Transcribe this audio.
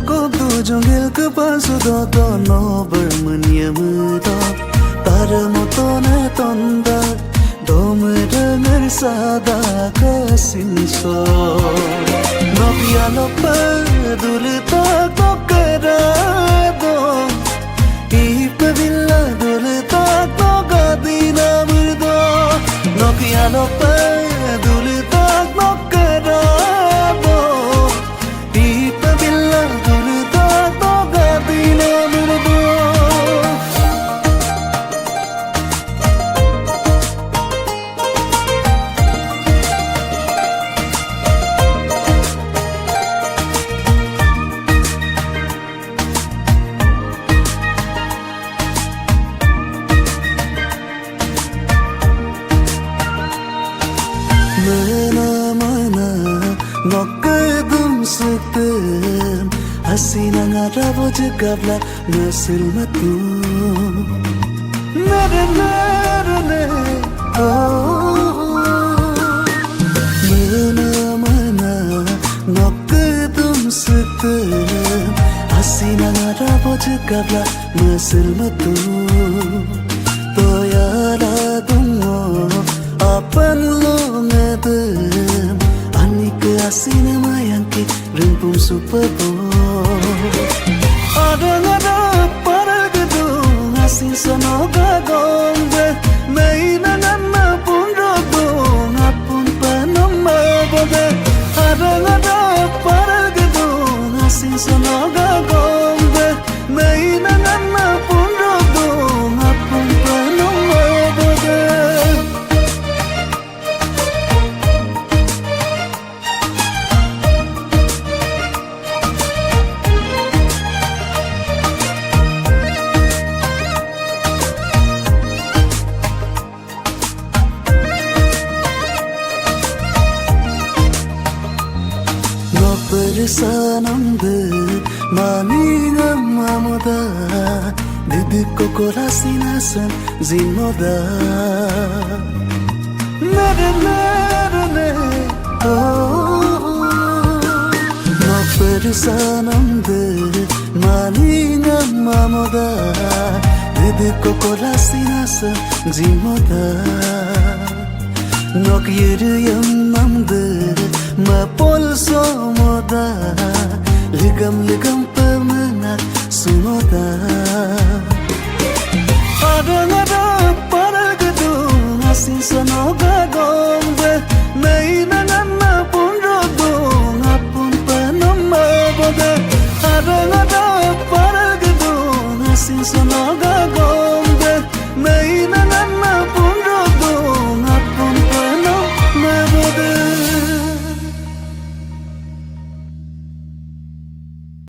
ko tu jungil ke pasu do no bermeniam do tarmoto na tonda dom dengar sada kasinso nopia lopa dulta kokara do ipavilla dulta kogadina murdo nopia lopa dulta kokara do ipavilla dulta kogadina murdo Mana nokkedum setem hasina ngarabo jegabla nasil matu nare mana nokkedum setem hasina ngarabo jegabla nasil matu toyala dungo apan lo ngedem anik asina mayangki rempum superbo ada para gedung asin sonoga gombe meina nana pun rodong apun panama bobe ada para gedung asin sonoga gombe meina nana pun rodong apun panama bobe Sanamde maninga mamoda didiko korasinasan zimoda nare no sanamde maninga mamoda didiko korasinasan zimoda nok yiriyam namde mapol somoda ligam pemenat sumoda ada para gedung asin sonoga gombe meina nana pun rodong apun panama bobe ada para gedung asin sonoga gombe meina